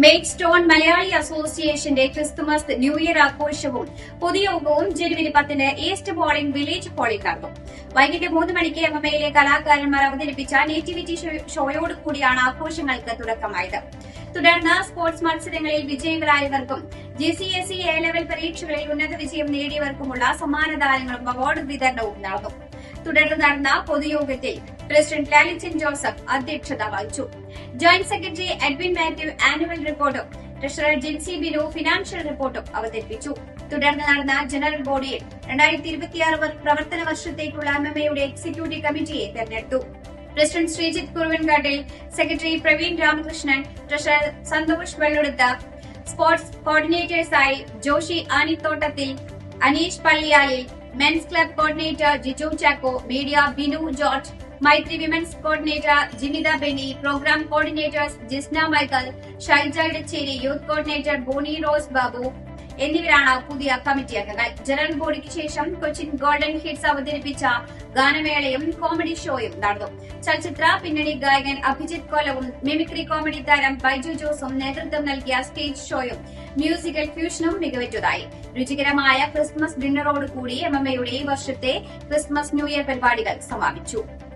Made stone Malayali അസോസിയേഷന്റെ Christmas new year ആഘോഷവും പൊതുയോഗവും ജനുവരി 10 east bowling village ഹാളിൽ നടന്നു. വൈകിട്ട് 3 മണിക്ക് എംഎംഎയിലെ കലാകാരന്മാർ അവതരിപ്പിച്ച നേറ്റിവിറ്റി ഷോയോട് കൂടിയാണ് ആഘോഷങ്ങൾക്ക് തുടക്കമായത്. തുടർന്ന് സ്പോർട്സ് മത്സരങ്ങളിൽ വിജയികളായവർക്കും GCSE എ ലെവൽ പരീക്ഷകളിൽ ഉന്നത വിജയം നേടിയവർക്കുമുള്ള സമ്മാനദാനങ്ങളും അവാർഡ് വിതരണവും നടന്നു. തുടർന്ന് നടന്ന പൊതുയോഗത്തിൽ പ്രസിഡന്റ് ലാലിച്ചൻ ജോസഫ് അധ്യക്ഷത വഹിച്ചു. Joint secretary Edwin Mathew annual റിപ്പോർട്ടും ട്രഷറർ ജിൻസി ബിനു ഫിനാൻഷ്യൽ റിപ്പോർട്ടും അവതരിപ്പിച്ചു. തുടർന്ന് നടന്ന ജനറൽ ബോഡിയിൽ 2026 പ്രവർത്തന വർഷത്തേക്കുള്ള എംഎംഎയുടെ എക്സിക്യൂട്ടീവ് കമ്മിറ്റിയെ തെരഞ്ഞെടുത്തു. President Sreejith Kuruvankattil, secretary Praveen Ramakrishnan, treasurer Santhosh Velludutha, sports കോർഡിനേറ്റേഴ്സായി Joshy Anithottathil, Aneesh Palliyalil, men's club coordinator Jiju Chacko, media Binu George, Maithri women's coordinator Jinitha Benny, programme coordinators Jisna Michael, Shyja Edacheri, youth coordinator Boni Rose Babu എന്നിവരാണ് പുതിയ കമ്മിറ്റി അംഗങ്ങൾ. ജനറൽ ബോഡിക്ക് ശേഷം കൊച്ചിൻ ഗോൾഡൻ ഹിറ്റ്സ് അവതരിപ്പിച്ച ഗാനമേളയും കോമഡി ഷോയും നടന്നു. ചലച്ചിത്ര പിന്നണി ഗായകൻ അഭിജിത്ത് കൊലവും മിമിക്രി കോമഡി താരം ബൈജു ജോസും നേതൃത്വം നൽകിയ സ്റ്റേജ് ഷോയും മ്യൂസിക്കൽ ഫ്യൂഷനും മികവുറ്റതായി. രുചികരമായ ക്രിസ്മസ് ഡിന്നറോടുകൂടി എംഎംഎയുടെ ഈ വർഷത്തെ ക്രിസ്മസ് ന്യൂ ഇയർ പരിപാടികൾ സമാപിച്ചു.